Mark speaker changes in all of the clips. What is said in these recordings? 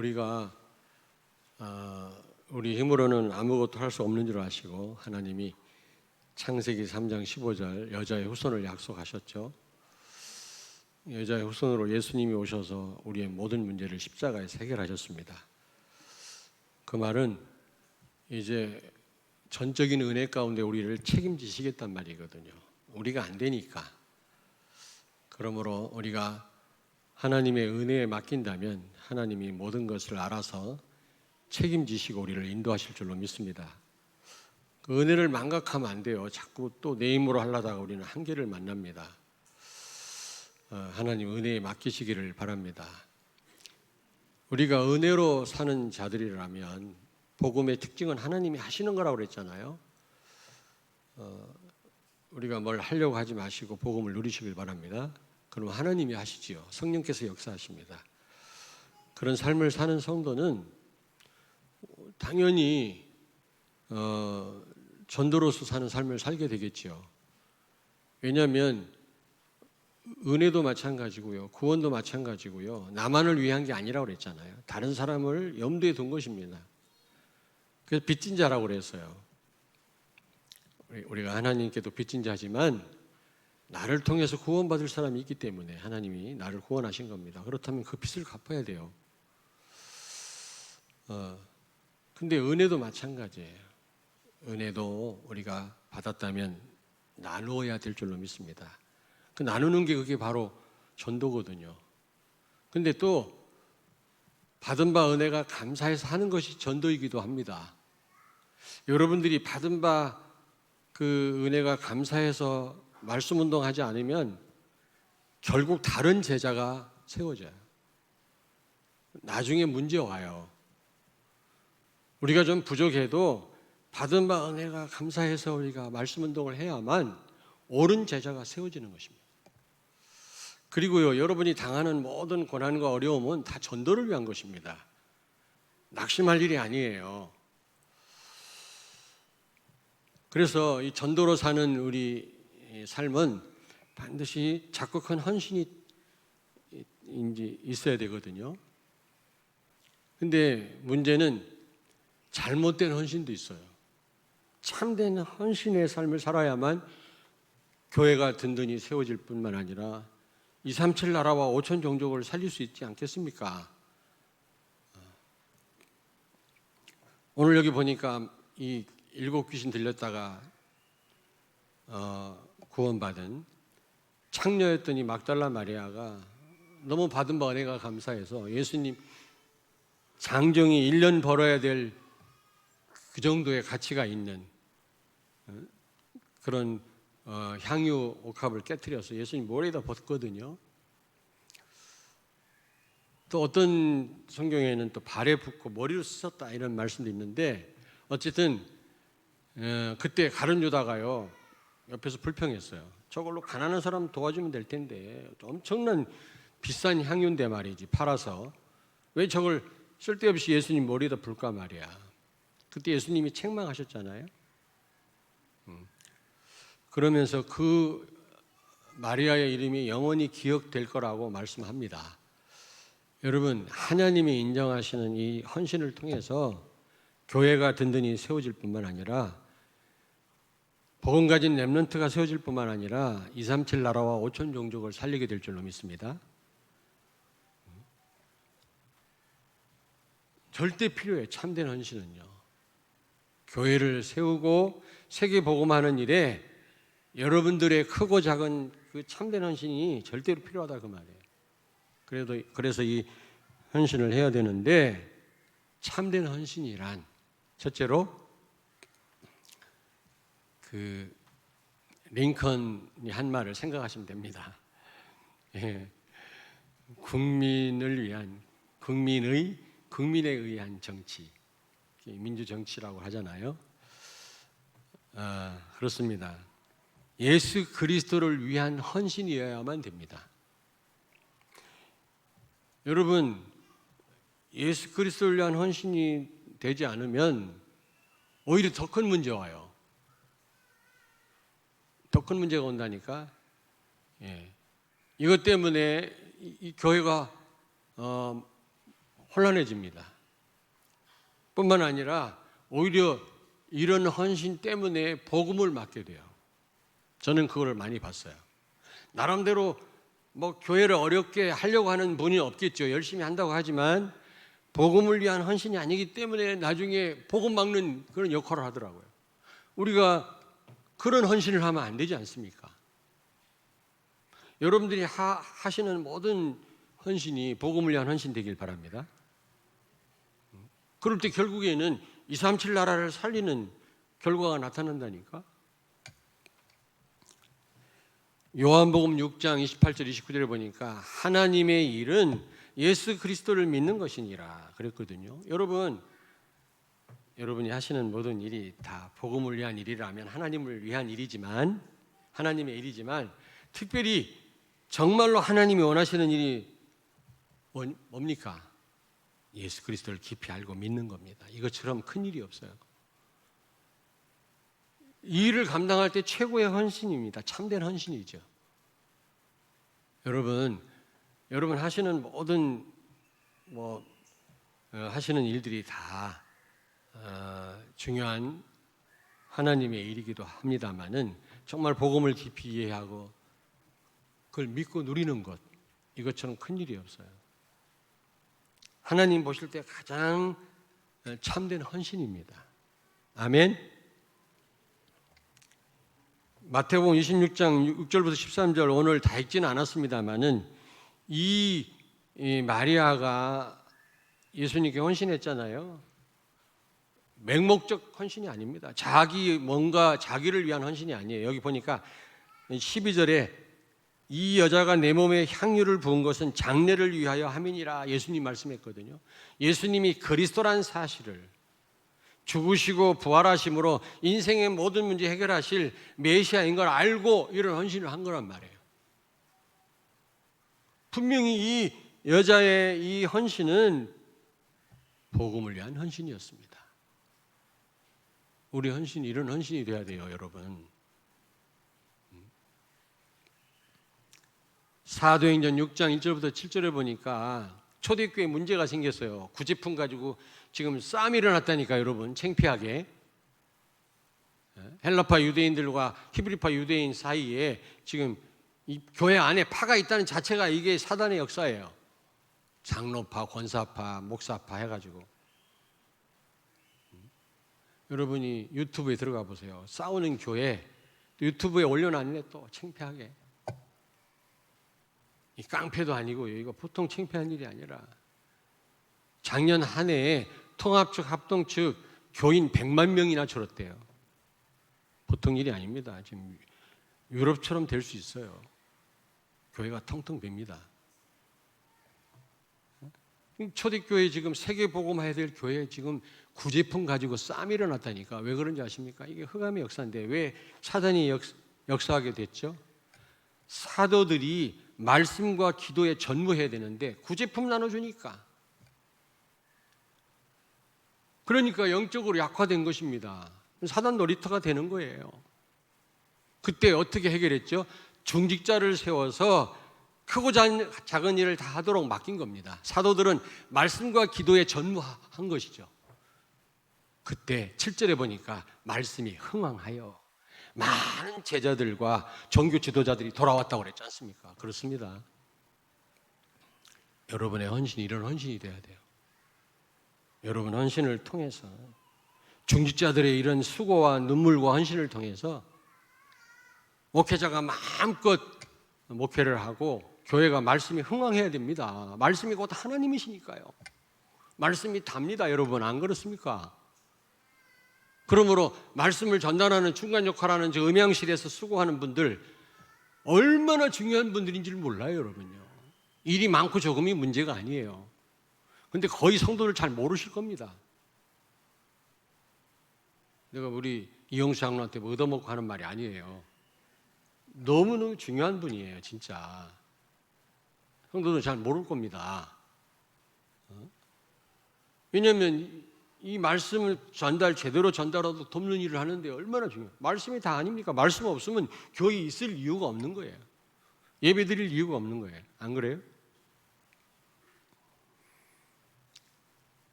Speaker 1: 우리가 우리 힘으로는 아무것도 할 수 없는 줄 아시고 하나님이 창세기 3장 15절 여자의 후손을 약속하셨죠. 여자의 후손으로 예수님이 오셔서 우리의 모든 문제를 십자가에서 해결하셨습니다. 그 말은 이제 전적인 은혜 가운데 우리를 책임지시겠단 말이거든요. 우리가 안 되니까. 그러므로 우리가 하나님의 은혜에 맡긴다면 하나님이 모든 것을 알아서 책임지시고 우리를 인도하실 줄로 믿습니다. 그 은혜를 망각하면 안 돼요. 자꾸 또 내 힘으로 하려다가 우리는 한계를 만납니다. 하나님 은혜에 맡기시기를 바랍니다. 우리가 은혜로 사는 자들이라면 복음의 특징은 하나님이 하시는 거라고 그랬잖아요. 우리가 뭘 하려고 하지 마시고 복음을 누리시길 바랍니다. 그럼 하나님이 하시지요. 성령께서 역사하십니다. 그런 삶을 사는 성도는 당연히 전도로서 사는 삶을 살게 되겠지요. 왜냐하면 은혜도 마찬가지고요, 구원도 마찬가지고요, 나만을 위한 게 아니라고 그랬잖아요. 다른 사람을 염두에 둔 것입니다. 그래서 빚진 자라고 그랬어요. 우리가 하나님께도 빚진 자지만 나를 통해서 구원받을 사람이 있기 때문에 하나님이 나를 구원하신 겁니다. 그렇다면 그 빚을 갚아야 돼요. 근데 은혜도 마찬가지예요. 은혜도 우리가 받았다면 나누어야 될 줄로 믿습니다. 그 나누는 게 그게 바로 전도거든요. 근데 또 받은 바 은혜가 감사해서 하는 것이 전도이기도 합니다. 여러분들이 받은 바 그 은혜가 감사해서 말씀 운동하지 않으면 결국 다른 제자가 세워져요. 나중에 문제 와요. 우리가 좀 부족해도 받은 바 은혜가 감사해서 우리가 말씀 운동을 해야만 옳은 제자가 세워지는 것입니다. 그리고요, 여러분이 당하는 모든 고난과 어려움은 다 전도를 위한 것입니다. 낙심할 일이 아니에요. 그래서 이 전도로 사는 우리 삶은 반드시 작고 큰 헌신이 있어야 되거든요. 근데 문제는 잘못된 헌신도 있어요. 참된 헌신의 삶을 살아야만 교회가 든든히 세워질 뿐만 아니라 237 나라와 5천 종족을 살릴 수 있지 않겠습니까? 오늘 여기 보니까 이 7 귀신 들렸다가 구원받은 창녀였던 이 막달라 마리아가 너무 받은 바 은혜가 감사해서 예수님 장정이 1년 벌어야 될 그 정도의 가치가 있는 그런 향유 옥합을 깨트려서 예수님 머리에다 붓거든요. 또 어떤 성경에는 또 발에 붓고 머리로 씻었다 이런 말씀도 있는데 어쨌든 그때 가룟 유다가요 옆에서 불평했어요. 저걸로 가난한 사람 도와주면 될 텐데 엄청난 비싼 향유인데 말이지 팔아서 왜 저걸 쓸데없이 예수님 머리에다 불까 말이야. 그때 예수님이 책망하셨잖아요. 그러면서 그 마리아의 이름이 영원히 기억될 거라고 말씀합니다. 여러분, 하나님이 인정하시는 이 헌신을 통해서 교회가 든든히 세워질 뿐만 아니라 복음 가진 렘넌트가 세워질 뿐만 아니라 237 나라와 5천 종족을 살리게 될 줄로 믿습니다. 절대 필요해요. 참된 헌신은요. 교회를 세우고 세계 복음하는 일에 여러분들의 크고 작은 그 참된 헌신이 절대로 필요하다 그 말이에요. 그래서 이 헌신을 해야 되는데 참된 헌신이란 첫째로 그 링컨이 한 말을 생각하시면 됩니다. 국민을 위한 국민에 의한 정치, 민주 정치라고 하잖아요. 그렇습니다. 예수 그리스도를 위한 헌신이어야만 됩니다. 여러분, 예수 그리스도를 위한 헌신이 되지 않으면 오히려 더 큰 문제 와요. 더 큰 문제가 온다니까. 이것 때문에 이 교회가 혼란해집니다. 뿐만 아니라 오히려 이런 헌신 때문에 복음을 맡게 돼요. 저는 그걸 많이 봤어요. 나름대로 교회를 어렵게 하려고 하는 분이 없겠죠. 열심히 한다고 하지만 복음을 위한 헌신이 아니기 때문에 나중에 복음 막는 그런 역할을 하더라고요. 우리가 그런 헌신을 하면 안 되지 않습니까? 여러분들이 하시는 모든 헌신이 복음을 위한 헌신 되길 바랍니다. 그럴 때 결국에는 237 나라를 살리는 결과가 나타난다니까. 요한복음 6장 28절 29절에 보니까 하나님의 일은 예수 그리스도를 믿는 것이니라 그랬거든요. 여러분이 하시는 모든 일이 다 복음을 위한 일이라면 하나님을 위한 일이지만, 하나님의 일이지만, 특별히 정말로 하나님이 원하시는 일이 뭡니까? 예수 그리스도를 깊이 알고 믿는 겁니다. 이것처럼 큰 일이 없어요. 이 일을 감당할 때 최고의 헌신입니다. 참된 헌신이죠. 여러분 하시는 모든 하시는 일들이 다 중요한 하나님의 일이기도 합니다만은 정말 복음을 깊이 이해하고 그걸 믿고 누리는 것, 이것처럼 큰 일이 없어요. 하나님 보실 때 가장 참된 헌신입니다. 아멘. 마태복음 26장 6절부터 13절 오늘 다 읽지는 않았습니다만은 이 마리아가 예수님께 헌신했잖아요. 맹목적 헌신이 아닙니다. 자기를 위한 헌신이 아니에요. 여기 보니까 12절에 이 여자가 내 몸에 향유를 부은 것은 장례를 위하여 함이니라 예수님 말씀했거든요. 예수님이 그리스도란 사실을, 죽으시고 부활하심으로 인생의 모든 문제 해결하실 메시아인 걸 알고 이런 헌신을 한 거란 말이에요. 분명히 이 여자의 이 헌신은 복음을 위한 헌신이었습니다. 우리 헌신이 이런 헌신이 돼야 돼요, 여러분. 사도행전 6장 1절부터 7절에 보니까 초대교회에 문제가 생겼어요. 구제품 가지고 지금 싸움이 일어났다니까, 여러분. 창피하게. 헬라파 유대인들과 히브리파 유대인 사이에 지금 이 교회 안에 파가 있다는 자체가 이게 사단의 역사예요. 장로파, 권사파, 목사파 해가지고. 여러분이 유튜브에 들어가 보세요. 싸우는 교회 또 유튜브에 올려놨네, 또 창피하게. 이 깡패도 아니고 이거 보통 창피한 일이 아니라 작년 한 해에 통합 측 합동 측 교인 100만 명이나 줄었대요. 보통 일이 아닙니다. 지금 유럽처럼 될 수 있어요. 교회가 텅텅 빕니다. 초대교회 지금 세계복음화해야 될 교회에 지금 구제품 가지고 싸움이 일어났다니까. 왜 그런지 아십니까? 이게 흑암의 역사인데 왜 사단이 역사하게 됐죠? 사도들이 말씀과 기도에 전무해야 되는데 구제품 나눠주니까. 그러니까 영적으로 약화된 것입니다. 사단 놀이터가 되는 거예요. 그때 어떻게 해결했죠? 중직자를 세워서 크고 작은 일을 다 하도록 맡긴 겁니다. 사도들은 말씀과 기도에 전무한 것이죠. 그때 7절에 보니까 말씀이 흥왕하여 많은 제자들과 종교 지도자들이 돌아왔다고 그랬지 않습니까? 그렇습니다. 여러분의 헌신이 이런 헌신이 돼야 돼요. 여러분 헌신을 통해서 중직자들의 이런 수고와 눈물과 헌신을 통해서 목회자가 마음껏 목회를 하고 교회가 말씀이 흥왕해야 됩니다. 말씀이 곧 하나님이시니까요. 말씀이 답니다, 여러분. 안 그렇습니까? 그러므로 말씀을 전달하는 중간 역할하는 저 음향실에서 수고하는 분들 얼마나 중요한 분들인지를 몰라요, 여러분요. 일이 많고 적음이 문제가 아니에요. 근데 거의 성도를 잘 모르실 겁니다. 내가 우리 이영수 장로한테 뭐 얻어먹고 하는 말이 아니에요. 너무너무 중요한 분이에요, 진짜. 성도는 잘 모를 겁니다. 왜냐하면 이 말씀을 제대로 전달하고 돕는 일을 하는데 얼마나 중요해요. 말씀이 다 아닙니까? 말씀 없으면 교회에 있을 이유가 없는 거예요. 예배 드릴 이유가 없는 거예요. 안 그래요?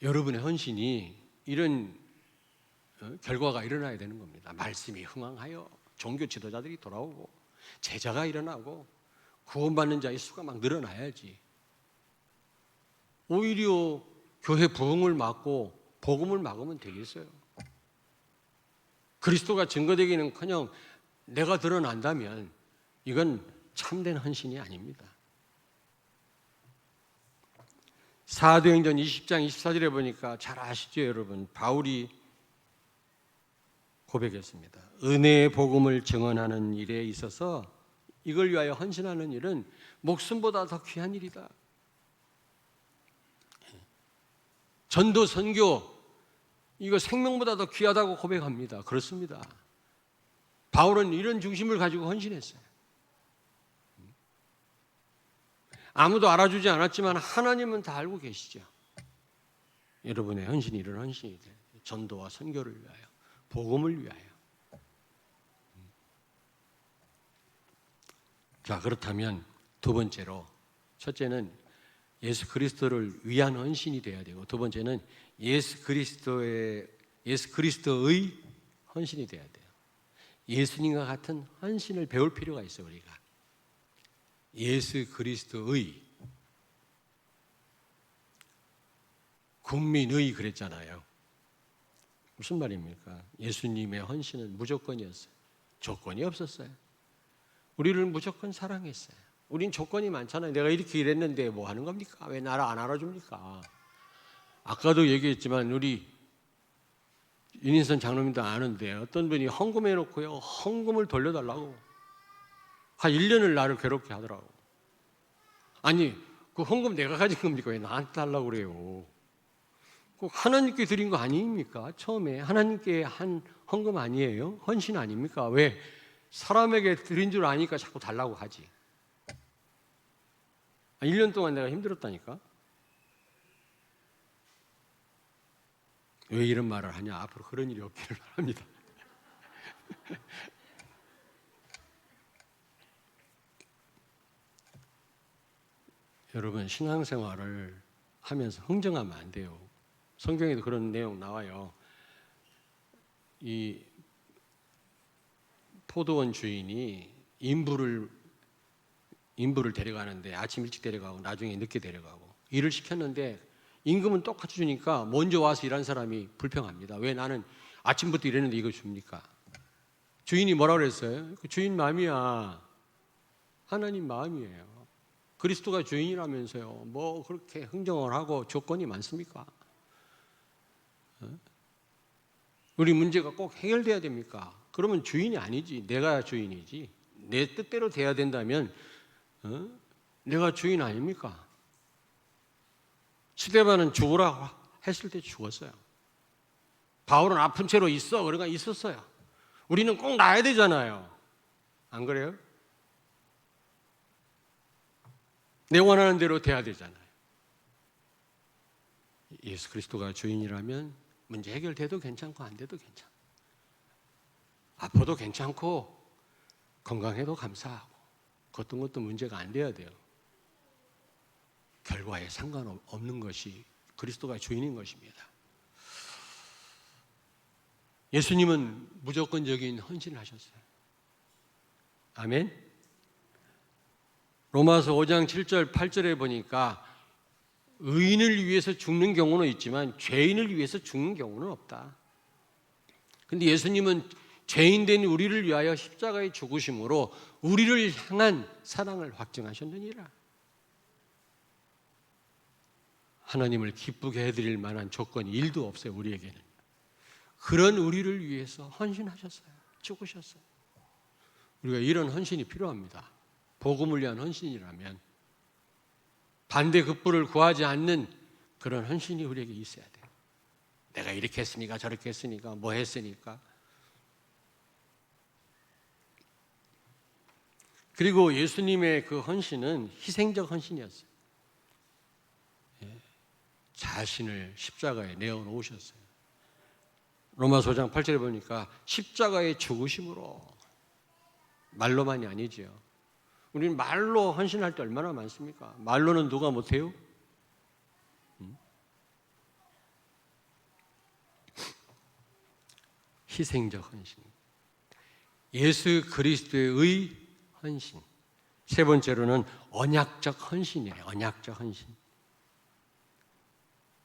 Speaker 1: 여러분의 헌신이 이런 결과가 일어나야 되는 겁니다. 말씀이 흥황하여 종교 지도자들이 돌아오고 제자가 일어나고 구원받는 자의 수가 막 늘어나야지. 오히려 교회 부흥을 막고 복음을 막으면 되겠어요. 그리스도가 증거되기는커녕 내가 드러난다면 이건 참된 헌신이 아닙니다. 사도행전 20장 24절에 보니까 잘 아시죠, 여러분? 바울이 고백했습니다. 은혜의 복음을 증언하는 일에 있어서 이걸 위하여 헌신하는 일은 목숨보다 더 귀한 일이다. 전도 선교 이거 생명보다 더 귀하다고 고백합니다. 그렇습니다. 바울은 이런 중심을 가지고 헌신했어요. 아무도 알아주지 않았지만 하나님은 다 알고 계시죠. 여러분의 헌신이 이런 헌신이 돼요. 전도와 선교를 위하여, 복음을 위하여. 자, 그렇다면 두 번째로, 첫째는 예수 그리스도를 위한 헌신이 되어야 되고, 두 번째는 예수 그리스도의 헌신이 되어야 돼요. 예수님과 같은 헌신을 배울 필요가 있어요, 우리가. 예수 그리스도의, 국민의 그랬잖아요. 무슨 말입니까? 예수님의 헌신은 무조건이었어요. 조건이 없었어요. 우리를 무조건 사랑했어요. 우린 조건이 많잖아요. 내가 이렇게 일했는데 뭐 하는 겁니까? 왜 나를 안 알아줍니까? 아까도 얘기했지만 우리 윤인선 장로님도 아는데 어떤 분이 헌금해놓고요, 헌금을 돌려달라고 한 1년을 나를 괴롭게 하더라고. 아니, 그 헌금 내가 가진 겁니까? 왜 나한테 달라고 그래요? 꼭 하나님께 드린 거 아닙니까? 처음에 하나님께 한 헌금 아니에요? 헌신 아닙니까? 왜 사람에게 드린 줄 아니까 자꾸 달라고 하지? 1년 동안 내가 힘들었다니까? 왜 이런 말을 하냐? 앞으로 그런 일이 없기를 바랍니다. 여러분, 신앙생활을 하면서 흥정하면 안 돼요. 성경에도 그런 내용 나와요. 이 포도원 주인이 인부를 데려가는데 아침 일찍 데려가고 나중에 늦게 데려가고 일을 시켰는데 임금은 똑같이 주니까 먼저 와서 일한 사람이 불평합니다. 왜 나는 아침부터 일했는데 이거 줍니까? 주인이 뭐라 그랬어요? 그 주인 마음이야. 하나님 마음이에요. 그리스도가 주인이라면서요. 뭐 그렇게 흥정을 하고 조건이 많습니까? 우리 문제가 꼭 해결돼야 됩니까? 그러면 주인이 아니지. 내가 주인이지. 내 뜻대로 돼야 된다면 내가 주인 아닙니까? 스데반은 죽으라고 했을 때 죽었어요. 바울은 아픈 채로 있어. 그러니까 있었어요. 우리는 꼭 나야 되잖아요. 안 그래요? 내 원하는 대로 돼야 되잖아요. 예수 그리스도가 주인이라면 문제 해결돼도 괜찮고 안 돼도 괜찮아. 아파도 괜찮고 건강해도 감사하고 어떤 것도 문제가 안 돼야 돼요. 결과에 상관없는 것이 그리스도가 주인인 것입니다. 예수님은 무조건적인 헌신을 하셨어요. 아멘. 로마서 5장 7절 8절에 보니까 의인을 위해서 죽는 경우는 있지만 죄인을 위해서 죽는 경우는 없다. 근데 예수님은 죄인된 우리를 위하여 십자가에 죽으심으로 우리를 향한 사랑을 확증하셨느니라. 하나님을 기쁘게 해드릴 만한 조건이 1도 없어요, 우리에게는. 그런 우리를 위해서 헌신하셨어요. 죽으셨어요. 우리가 이런 헌신이 필요합니다. 복음을 위한 헌신이라면 반대급부를 구하지 않는 그런 헌신이 우리에게 있어야 돼요. 내가 이렇게 했으니까 저렇게 했으니까 뭐 했으니까. 그리고 예수님의 그 헌신은 희생적 헌신이었어요. 자신을 십자가에 내어놓으셨어요. 로마서 5장 8절에 보니까 십자가의 죽으심으로, 말로만이 아니죠. 우리는 말로 헌신할 때 얼마나 많습니까? 말로는 누가 못해요? 희생적 헌신. 예수 그리스도의 헌신. 세 번째로는 언약적 헌신이에요. 언약적 헌신.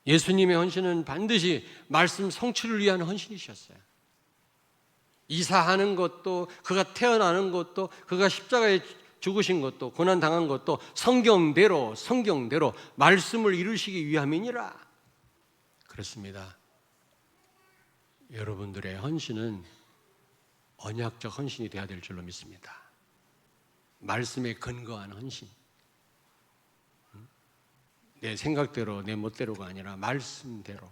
Speaker 1: 예수님의 헌신은 반드시 말씀 성취를 위한 헌신이셨어요. 이사하는 것도, 그가 태어나는 것도, 그가 십자가에 죽으신 것도, 고난당한 것도 성경대로 말씀을 이루시기 위함이니라. 그렇습니다. 여러분들의 헌신은 언약적 헌신이 되어야 될 줄로 믿습니다. 말씀에 근거한 헌신. 내 생각대로, 내 멋대로가 아니라 말씀대로.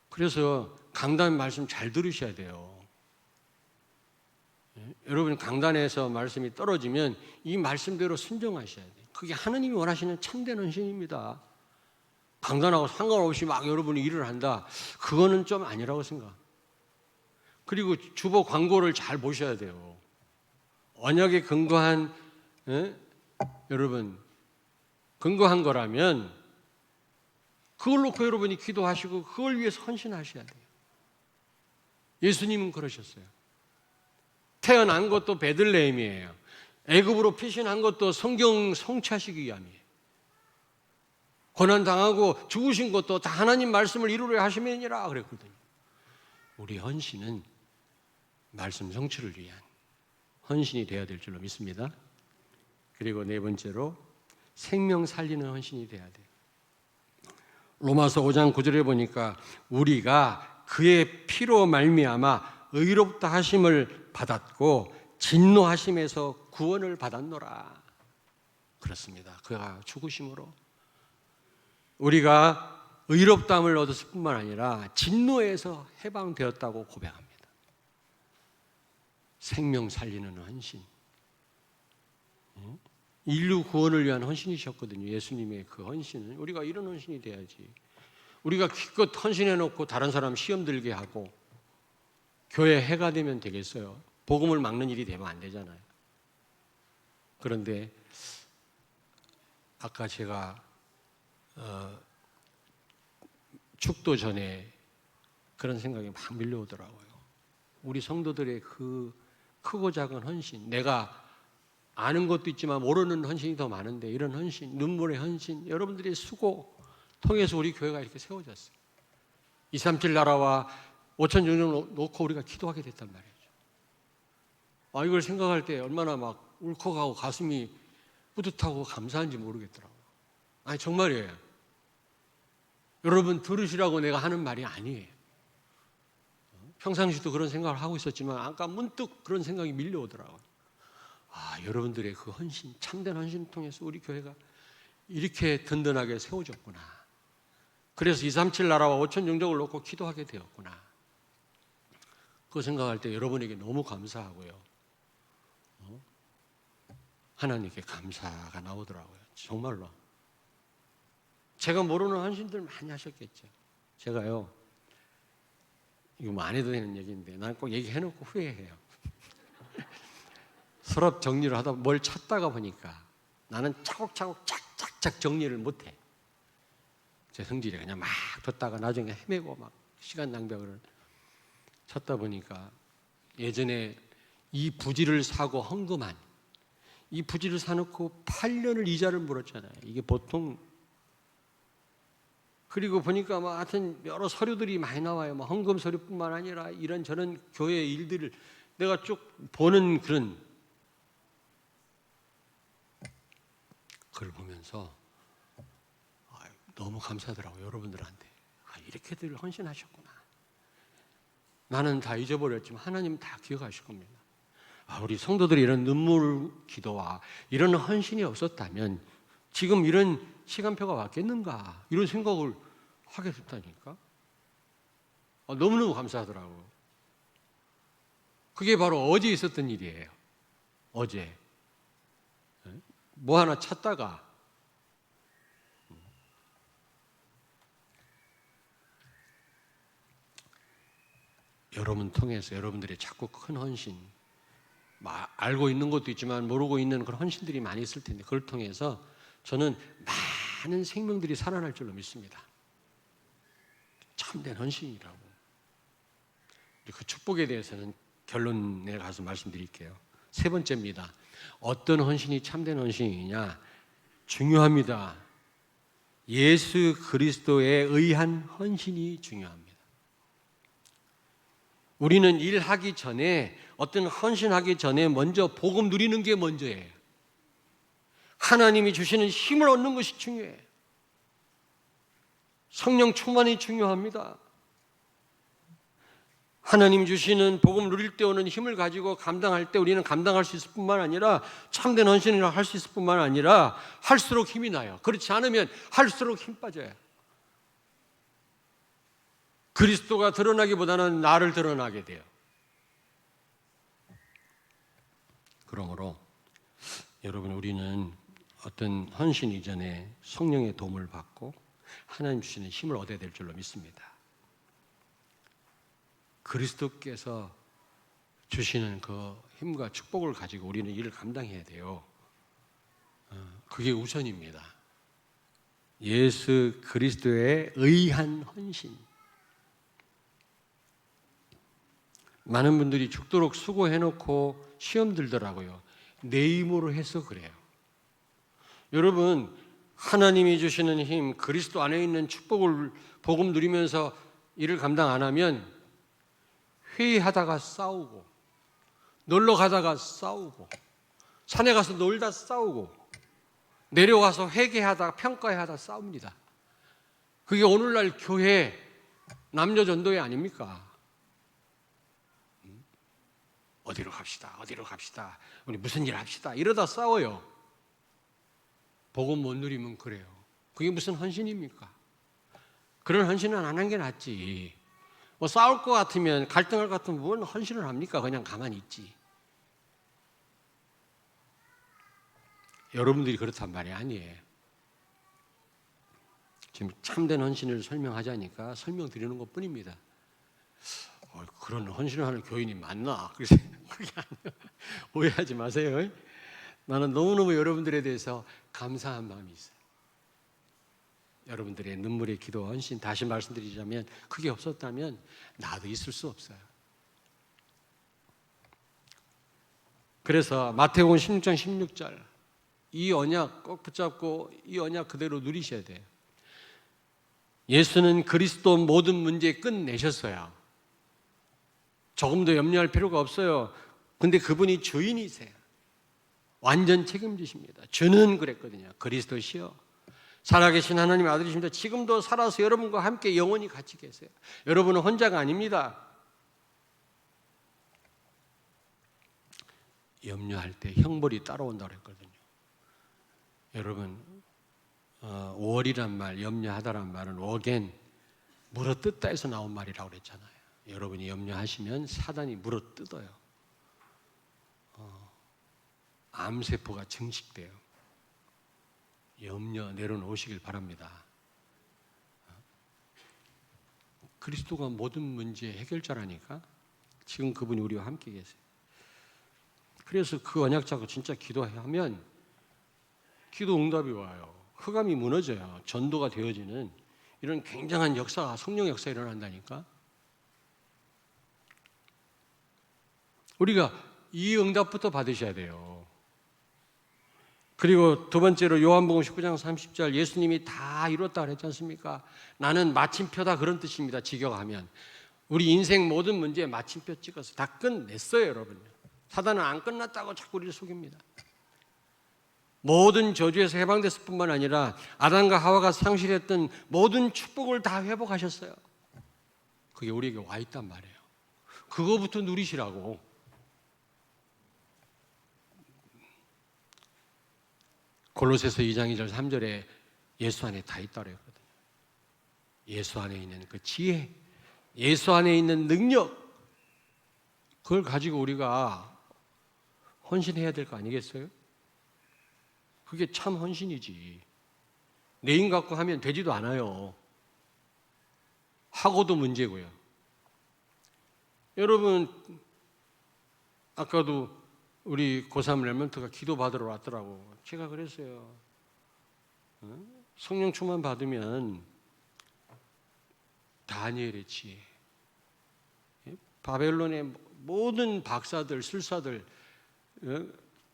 Speaker 1: 그래서 강단 말씀 잘 들으셔야 돼요. 여러분 강단에서 말씀이 떨어지면 이 말씀대로 순종하셔야 돼요. 그게 하나님이 원하시는 참된 헌신입니다. 강단하고 상관없이 막 여러분이 일을 한다. 그거는 좀 아니라고 생각. 그리고 주보 광고를 잘 보셔야 돼요. 언약에 근거한 여러분 근거한 거라면 그걸 놓고 여러분이 기도하시고 그걸 위해서 헌신하셔야 돼요. 예수님은 그러셨어요. 태어난 것도 베들레헴이에요. 애굽으로 피신한 것도 성경 성취하시기 위함이에요. 고난당하고 죽으신 것도 다 하나님 말씀을 이루려 하심이니라 그랬거든요. 우리 헌신은 말씀 성취를 위한 헌신이 되어야 될 줄로 믿습니다. 그리고 네 번째로 생명 살리는 헌신이 되어야 돼요. 로마서 5장 9절에 보니까 우리가 그의 피로 말미암아 의롭다 하심을 받았고 진노하심에서 구원을 받았노라. 그렇습니다. 그가 죽으심으로 우리가 의롭다함을 얻었을 뿐만 아니라 진노에서 해방되었다고 고백합니다. 생명 살리는 헌신. 인류 구원을 위한 헌신이셨거든요. 예수님의 그 헌신은 우리가 이런 헌신이 돼야지. 우리가 기껏 헌신해 놓고 다른 사람 시험 들게 하고 교회 해가 되면 되겠어요? 복음을 막는 일이 되면 안 되잖아요. 그런데 아까 제가 축도 전에 그런 생각이 막 밀려오더라고요. 우리 성도들의 그 크고 작은 헌신, 내가 아는 것도 있지만 모르는 헌신이 더 많은데 이런 헌신, 눈물의 헌신, 여러분들의 수고 통해서 우리 교회가 이렇게 세워졌어요. 237 나라와 5천 종족 놓고 우리가 기도하게 됐단 말이죠. 이걸 생각할 때 얼마나 막 울컥하고 가슴이 뿌듯하고 감사한지 모르겠더라고요. 아니 정말이에요. 여러분 들으시라고 내가 하는 말이 아니에요. 평상시도 그런 생각을 하고 있었지만 아까 문득 그런 생각이 밀려오더라고요. 여러분들의 그 헌신, 참된 헌신을 통해서 우리 교회가 이렇게 든든하게 세워졌구나. 그래서 237 나라와 5천 종족을 놓고 기도하게 되었구나. 그 생각할 때 여러분에게 너무 감사하고요. 하나님께 감사가 나오더라고요. 정말로. 제가 모르는 헌신들 많이 하셨겠죠. 제가요, 이거 뭐 안 해도 되는 얘기인데 난 꼭 얘기해놓고 후회해요. 서랍 정리를 하다 뭘 찾다가 보니까 나는 차곡차곡 착착착 정리를 못해. 제 성질이 그냥 막 뒀다가 나중에 헤매고 막 시간 낭비하고 찾다 보니까 예전에 이 부지를 사고 헌금한 이 부지를 사놓고 8년을 이자를 물었잖아요. 이게 보통. 그리고 보니까 뭐 하여튼 여러 서류들이 많이 나와요. 뭐 헌금 서류뿐만 아니라 이런저런 교회 일들을 내가 쭉 보는 그런 그걸 보면서 너무 감사하더라고요. 여러분들한테. 이렇게들 헌신하셨구나. 나는 다 잊어버렸지만 하나님 다 기억하실 겁니다. 우리 성도들이 이런 눈물 기도와 이런 헌신이 없었다면 지금 이런 시간표가 왔겠는가 이런 생각을 하게 됐다니까. 너무너무 감사하더라고요. 그게 바로 어제 있었던 일이에요. 어제 뭐 하나 찾다가 여러분 통해서 여러분들의 자꾸 큰 헌신, 알고 있는 것도 있지만 모르고 있는 그런 헌신들이 많이 있을 텐데 그걸 통해서 저는 많은 생명들이 살아날 줄로 믿습니다. 참된 헌신이라고. 그 축복에 대해서는 결론에 가서 말씀드릴게요. 세 번째입니다. 어떤 헌신이 참된 헌신이냐? 중요합니다. 예수 그리스도에 의한 헌신이 중요합니다. 우리는 일하기 전에, 어떤 헌신하기 전에 먼저 복음 누리는 게 먼저예요. 하나님이 주시는 힘을 얻는 것이 중요해요. 성령 충만이 중요합니다. 하나님 주시는 복음 누릴 때 오는 힘을 가지고 감당할 때 우리는 감당할 수 있을 뿐만 아니라 참된 헌신을 할 수 있을 뿐만 아니라 할수록 힘이 나요. 그렇지 않으면 할수록 힘 빠져요. 그리스도가 드러나기보다는 나를 드러나게 돼요. 그러므로 여러분, 우리는 어떤 헌신 이전에 성령의 도움을 받고 하나님 주시는 힘을 얻어야 될 줄로 믿습니다. 그리스도께서 주시는 그 힘과 축복을 가지고 우리는 일을 감당해야 돼요. 그게 우선입니다. 예수 그리스도에 의한 헌신. 많은 분들이 죽도록 수고해놓고 시험 들더라고요. 내 힘으로 해서 그래요. 여러분, 하나님이 주시는 힘, 그리스도 안에 있는 축복을 복음 누리면서 일을 감당 안 하면 회의하다가 싸우고, 놀러 가다가 싸우고, 산에 가서 놀다 싸우고, 내려가서 회개하다가 평가하다 싸웁니다. 그게 오늘날 교회 남녀 전도회 아닙니까? 어디로 갑시다, 어디로 갑시다, 우리 무슨 일 합시다, 이러다 싸워요. 복음 못 누리면 그래요. 그게 무슨 헌신입니까? 그런 헌신은 안 하는 게 낫지. 뭐 싸울 것 같으면, 갈등할 것 같으면 뭔 헌신을 합니까? 그냥 가만히 있지. 여러분들이 그렇단 말이 아니에요. 지금 참된 헌신을 설명하자니까 설명드리는 것 뿐입니다. 그런 헌신을 하는 교인이 많나? 그래서 그게 아니에요. 오해하지 마세요. 나는 너무너무 여러분들에 대해서 감사한 마음이 있어요. 여러분들의 눈물의 기도, 헌신, 다시 말씀드리자면 그게 없었다면 나도 있을 수 없어요. 그래서 마태복음 16장 16절, 이 언약 꼭 붙잡고 이 언약 그대로 누리셔야 돼요. 예수는 그리스도 모든 문제 끝내셨어요. 조금도 염려할 필요가 없어요. 근데 그분이 주인이세요. 완전 책임지십니다. 주는 그랬거든요. 그리스도시여 살아계신 하나님의 아들이십니다. 지금도 살아서 여러분과 함께 영원히 같이 계세요. 여러분은 혼자가 아닙니다. 염려할 때 형벌이 따라온다고 했거든요. 여러분, 월이란 말, 염려하다란 말은 어겐, 물어뜯다 에서 나온 말이라고 그랬잖아요. 여러분이 염려하시면 사단이 물어뜯어요. 암세포가 증식돼요. 염려 내려놓으시길 바랍니다. 그리스도가 모든 문제의 해결자라니까. 지금 그분이 우리와 함께 계세요. 그래서 그 언약 잡고 진짜 기도하면 기도 응답이 와요. 흑암이 무너져요. 전도가 되어지는 이런 굉장한 역사가, 성령 역사가 일어난다니까. 우리가 이 응답부터 받으셔야 돼요. 그리고 두 번째로 요한복음 19장 30절, 예수님이 다 이뤘다 그랬지 않습니까? 나는 마침표다, 그런 뜻입니다. 직역하면 우리 인생 모든 문제에 마침표 찍어서 다 끝냈어요. 여러분, 사단은 안 끝났다고 자꾸 우리를 속입니다. 모든 저주에서 해방됐을 뿐만 아니라 아담과 하와가 상실했던 모든 축복을 다 회복하셨어요. 그게 우리에게 와 있단 말이에요. 그거부터 누리시라고. 골로새서 2장 2절 3절에 예수 안에 다 있다고 했거든요. 예수 안에 있는 그 지혜, 예수 안에 있는 능력, 그걸 가지고 우리가 헌신해야 될 거 아니겠어요? 그게 참 헌신이지. 내 힘 갖고 하면 되지도 않아요. 하고도 문제고요. 여러분, 아까도 우리 고3 랩런트가 기도 받으러 왔더라고. 제가 그랬어요. 성령 충만 받으면 다니엘의 지혜, 바벨론의 모든 박사들, 술사들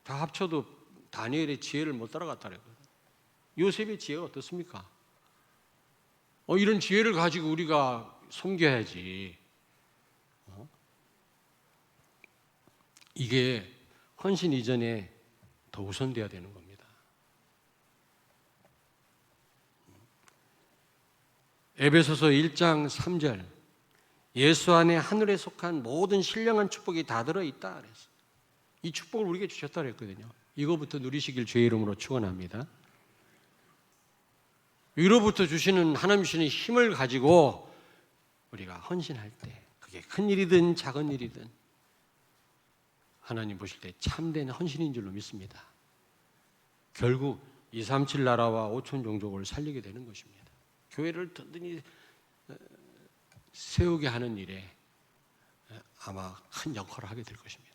Speaker 1: 다 합쳐도 다니엘의 지혜를 못 따라갔다는 거예요. 요셉의 지혜가 어떻습니까? 이런 지혜를 가지고 우리가 섬겨야지. 이게 헌신 이전에 더 우선돼야 되는 겁니다. 에베소서 1장 3절, 예수 안에 하늘에 속한 모든 신령한 축복이 다 들어있다 그랬어요. 이 축복을 우리에게 주셨다 그랬거든요. 이거부터 누리시길 주의 이름으로 축원합니다. 위로부터 주시는 하나님 주시는 힘을 가지고 우리가 헌신할 때, 그게 큰 일이든 작은 일이든 하나님 보실 때 참된 헌신인 줄로 믿습니다. 결국 237 나라와 5천 종족을 살리게 되는 것입니다. 교회를 든든히 세우게 하는 일에 아마 큰 역할을 하게 될 것입니다.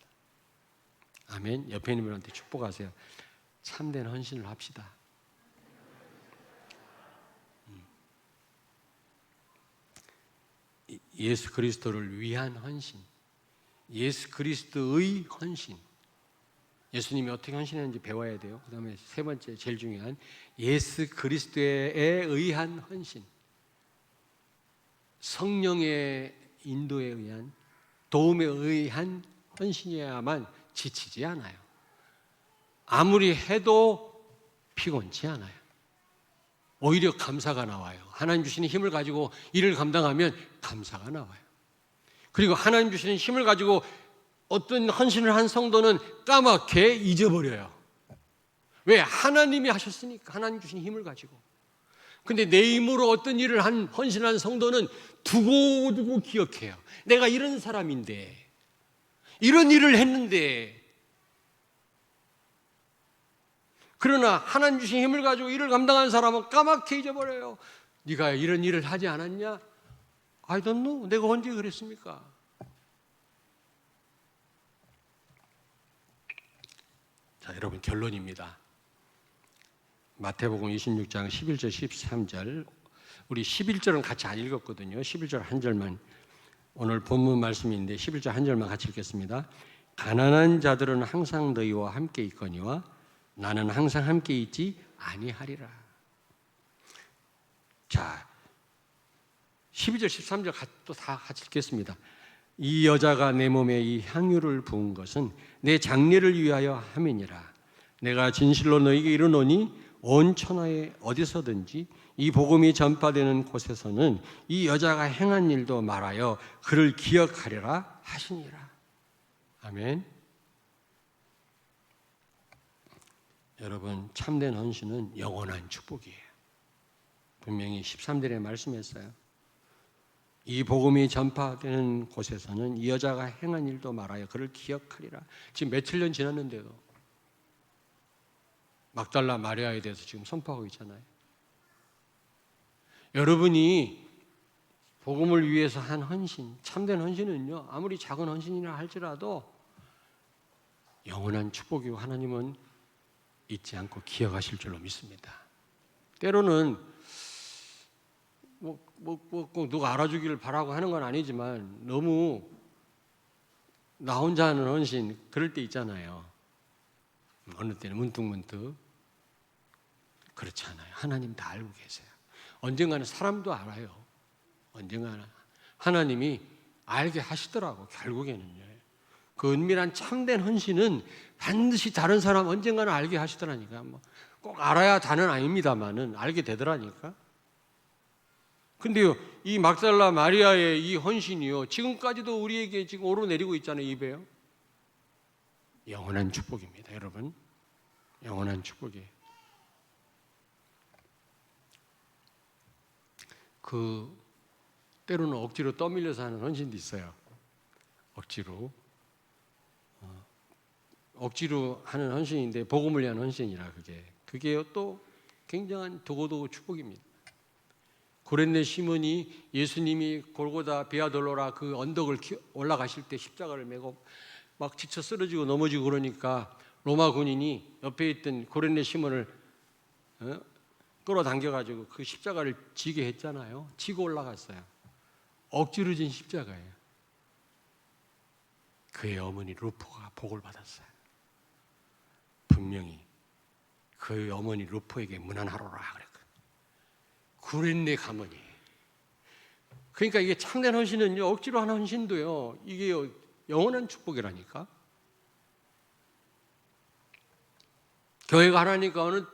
Speaker 1: 아멘. 옆에 있는 분한테 축복하세요. 참된 헌신을 합시다. 예수 그리스도를 위한 헌신, 예수 그리스도의 헌신. 예수님이 어떻게 헌신했는지 배워야 돼요. 그 다음에 세 번째 제일 중요한 예수 그리스도에 의한 헌신. 성령의 인도에 의한, 도움에 의한 헌신이어야만 지치지 않아요. 아무리 해도 피곤치 않아요. 오히려 감사가 나와요. 하나님 주시는 힘을 가지고 일을 감당하면 감사가 나와요. 그리고 하나님 주시는 힘을 가지고 어떤 헌신을 한 성도는 까맣게 잊어버려요. 왜? 하나님이 하셨으니까. 하나님 주신 힘을 가지고. 근데 내 힘으로 어떤 일을 한 헌신한 성도는 두고두고 기억해요. 내가 이런 사람인데, 이런 일을 했는데. 그러나 하나님 주신 힘을 가지고 일을 감당한 사람은 까맣게 잊어버려요. 네가 이런 일을 하지 않았냐? I don't know. 내가 언제 그랬습니까? 자, 여러분 결론입니다. 마태복음 26장 11절 13절, 우리 11절은 같이 안 읽었거든요. 11절 한 절만, 오늘 본문 말씀인데 11절 한 절만 같이 읽겠습니다. 가난한 자들은 항상 너희와 함께 있거니와 나는 항상 함께 있지 아니하리라. 자, 12절 13절 또 다 같이 읽겠습니다. 이 여자가 내 몸에 이 향유를 부은 것은 내 장례를 위하여 함이니라. 내가 진실로 너희에게 이르노니 온 천하에 어디서든지 이 복음이 전파되는 곳에서는 이 여자가 행한 일도 말하여 그를 기억하리라 하시니라. 아멘. 여러분, 참된 헌신은 영원한 축복이에요. 분명히 13절에 말씀했어요. 이 복음이 전파되는 곳에서는 이 여자가 행한 일도 말하여 그를 기억하리라. 지금 며칠 년 지났는데도 막달라 마리아에 대해서 지금 선포하고 있잖아요. 여러분이 복음을 위해서 한 헌신, 참된 헌신은요, 아무리 작은 헌신이라 할지라도 영원한 축복이고 하나님은 잊지 않고 기억하실 줄로 믿습니다. 때로는 꼭 누가 알아주기를 바라고 하는 건 아니지만 너무 나 혼자 하는 헌신 그럴 때 있잖아요. 어느 때는 문득문득. 그렇지 않아요. 하나님 다 알고 계세요. 언젠가는 사람도 알아요. 언젠가는 하나님이 알게 하시더라고. 결국에는요. 그 은밀한 참된 헌신은 반드시 다른 사람 언젠가는 알게 하시더라니까. 꼭 알아야 다는 아닙니다만은 알게 되더라니까. 근데요, 이 막달라 마리아의 이 헌신이요, 지금까지도 우리에게 지금 오르내리고 있잖아요, 입에요. 영원한 축복입니다, 여러분. 영원한 축복이에요. 때로는 억지로 떠밀려서 하는 헌신도 있어요. 억지로 하는 헌신인데 복음을 위한 헌신이라 그게 또 굉장한 두고두고 축복입니다. 고렛네 시몬이 예수님이 골고다 비아돌로라 그 언덕을 올라가실 때 십자가를 메고 막 지쳐 쓰러지고 넘어지고 그러니까 로마 군인이 옆에 있던 고렛네 시몬을 끌어당겨가지고 그 십자가를 지게 했잖아요. 지고 올라갔어요. 억지로 진 십자가예요. 그의 어머니 루포가 복을 받았어요. 분명히 그의 어머니 루포에게 문안하노라 그랬거든요. 구렛네 가문이. 그러니까 이게 참된 헌신은요, 억지로 하는 헌신도요, 이게 영원한 축복이라니까. 교회가 하라니까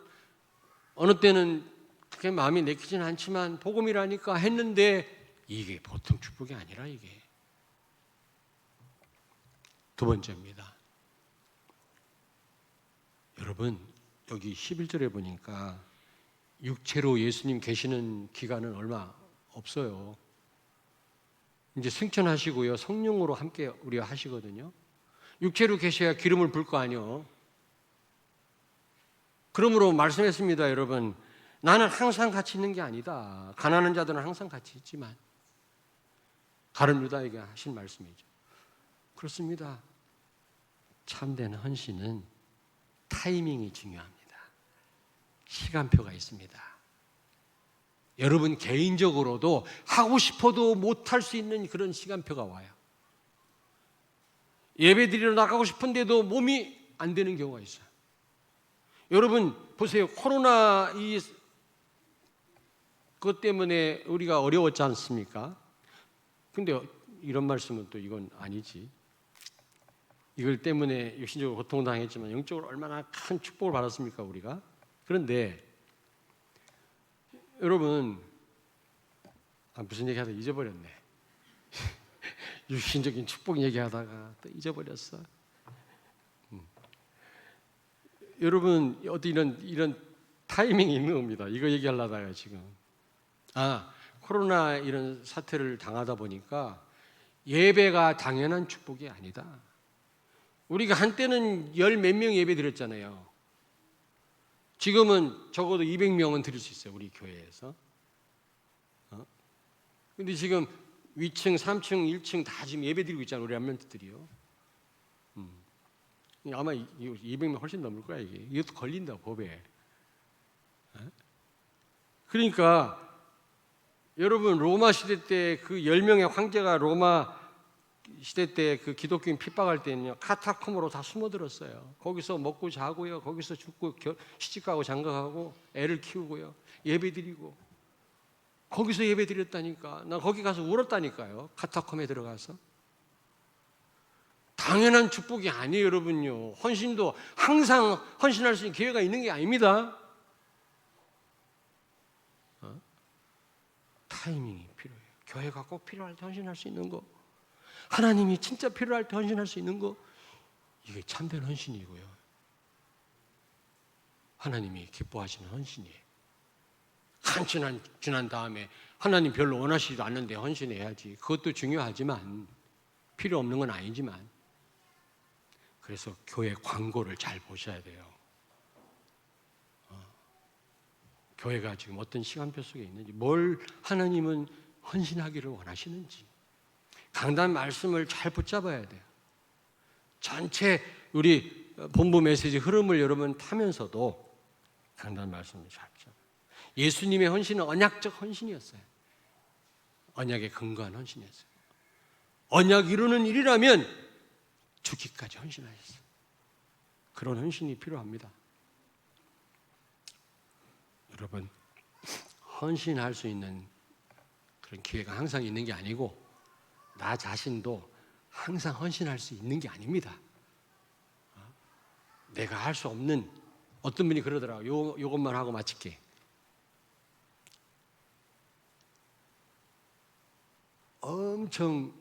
Speaker 1: 어느 때는 그렇게 마음이 내키진 않지만 복음이라니까 했는데 이게 보통 축복이 아니라 이게. 두 번째입니다. 여러분, 여기 11절에 보니까 육체로 예수님 계시는 기간은 얼마 없어요. 이제 승천하시고요, 성령으로 함께 우리가 하시거든요. 육체로 계셔야 기름을 불 거 아니요. 그러므로 말씀했습니다, 여러분. 나는 항상 같이 있는 게 아니다. 가난한 자들은 항상 같이 있지만. 가룟 유다에게 하신 말씀이죠. 그렇습니다. 참된 헌신은 타이밍이 중요합니다. 시간표가 있습니다. 여러분 개인적으로도 하고 싶어도 못할 수 있는 그런 시간표가 와요. 예배 드리러 나가고 싶은데도 몸이 안 되는 경우가 있어요. 여러분 보세요. 코로나 그것 때문에 우리가 어려웠지 않습니까? 근데 이런 말씀은 또 이건 아니지. 이걸 때문에 육신적으로 고통당했지만 영적으로 얼마나 큰 축복을 받았습니까, 우리가? 그런데 여러분, 무슨 얘기하다 잊어버렸네. 육신적인 축복 얘기하다가 또 잊어버렸어. 여러분, 어디 이런 타이밍이 있는 겁니다. 이거 얘기하려다가 지금. 코로나 이런 사태를 당하다 보니까 예배가 당연한 축복이 아니다. 우리가 한때는 열 몇 명 예배 드렸잖아요. 지금은 적어도 200명은 드릴 수 있어요, 우리 교회에서. 근데 지금 위층, 3층, 1층 다 지금 예배 드리고 있잖아요, 우리 랩런트들이요. 아마 200명 훨씬 넘을 거야, 이게. 이것도 걸린다, 법에. 그러니까 여러분, 로마 시대 때 그 10명의 황제가 로마 시대 때 그 기독교인 핍박할 때는요, 카타콤으로 다 숨어들었어요. 거기서 먹고 자고요, 거기서 죽고 시집가고 장가가고 애를 키우고요, 예배드리고 거기서 예배드렸다니까. 나 거기 가서 울었다니까요, 카타콤에 들어가서. 당연한 축복이 아니에요, 여러분요. 헌신도 항상 헌신할 수 있는 기회가 있는 게 아닙니다. 타이밍이 필요해요. 교회가 꼭 필요할 때 헌신할 수 있는 거, 하나님이 진짜 필요할 때 헌신할 수 있는 거, 이게 참된 헌신이고요. 하나님이 기뻐하시는 헌신이에요. 한참 지난 다음에 하나님 별로 원하시지도 않는데 헌신해야지. 그것도 중요하지만, 필요 없는 건 아니지만. 그래서 교회 광고를 잘 보셔야 돼요. 교회가 지금 어떤 시간표 속에 있는지, 뭘 하나님은 헌신하기를 원하시는지, 강단 말씀을 잘 붙잡아야 돼요. 전체 우리 본부 메시지 흐름을 여러분 타면서도 강단 말씀을 잘 붙잡아요. 예수님의 헌신은 언약적 헌신이었어요. 언약에 근거한 헌신이었어요. 언약 이루는 일이라면 죽기까지 헌신하셨어요. 그런 헌신이 필요합니다. 여러분, 헌신할 수 있는 그런 기회가 항상 있는 게 아니고, 나 자신도 항상 헌신할 수 있는 게 아닙니다. 내가 할 수 없는, 어떤 분이 그러더라고요. 요것만 하고 마칠게. 엄청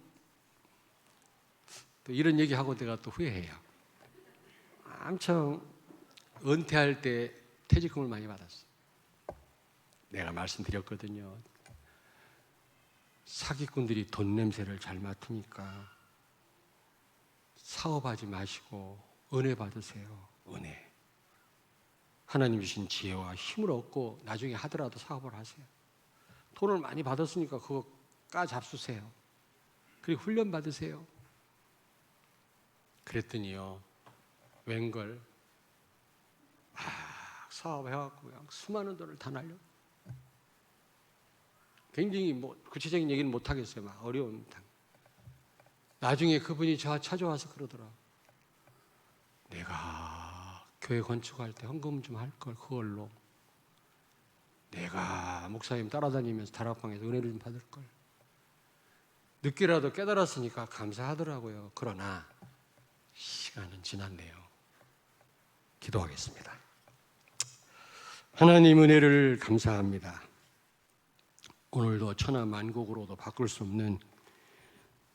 Speaker 1: 또 이런 얘기하고 내가 또 후회해요. 엄청 은퇴할 때 퇴직금을 많이 받았어요. 내가 말씀드렸거든요. 사기꾼들이 돈 냄새를 잘 맡으니까 사업하지 마시고 은혜 받으세요. 은혜. 하나님 주신 지혜와 힘을 얻고 나중에 하더라도 사업을 하세요. 돈을 많이 받았으니까 그거 까잡수세요. 그리고 훈련 받으세요. 그랬더니요, 웬걸 사업해갖고 그냥 수많은 돈을 다 날려. 굉장히 구체적인 얘기는 못 하겠어요. 막 어려운. 나중에 그분이 저 찾아와서 그러더라. 내가 교회 건축할 때 헌금 좀 할 걸, 그걸로. 내가 목사님 따라다니면서 다락방에서 은혜를 좀 받을 걸. 늦게라도 깨달았으니까 감사하더라고요. 그러나 시간은 지났네요. 기도하겠습니다. 하나님 은혜를 감사합니다. 오늘도 천하만국으로도 바꿀 수 없는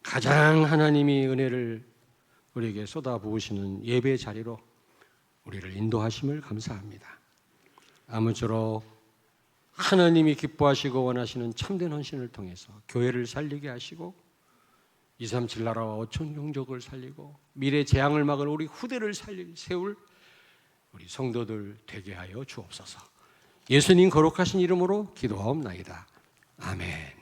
Speaker 1: 가장 하나님이 은혜를 우리에게 쏟아부으시는 예배 자리로 우리를 인도하심을 감사합니다. 아무쪼록 하나님이 기뻐하시고 원하시는 참된 헌신을 통해서 교회를 살리게 하시고 237 나라와 5천 종족을 살리고 미래 재앙을 막을 우리 후대를 세울 우리 성도들 되게 하여 주옵소서. 예수님 거룩하신 이름으로 기도하옵나이다. 아멘.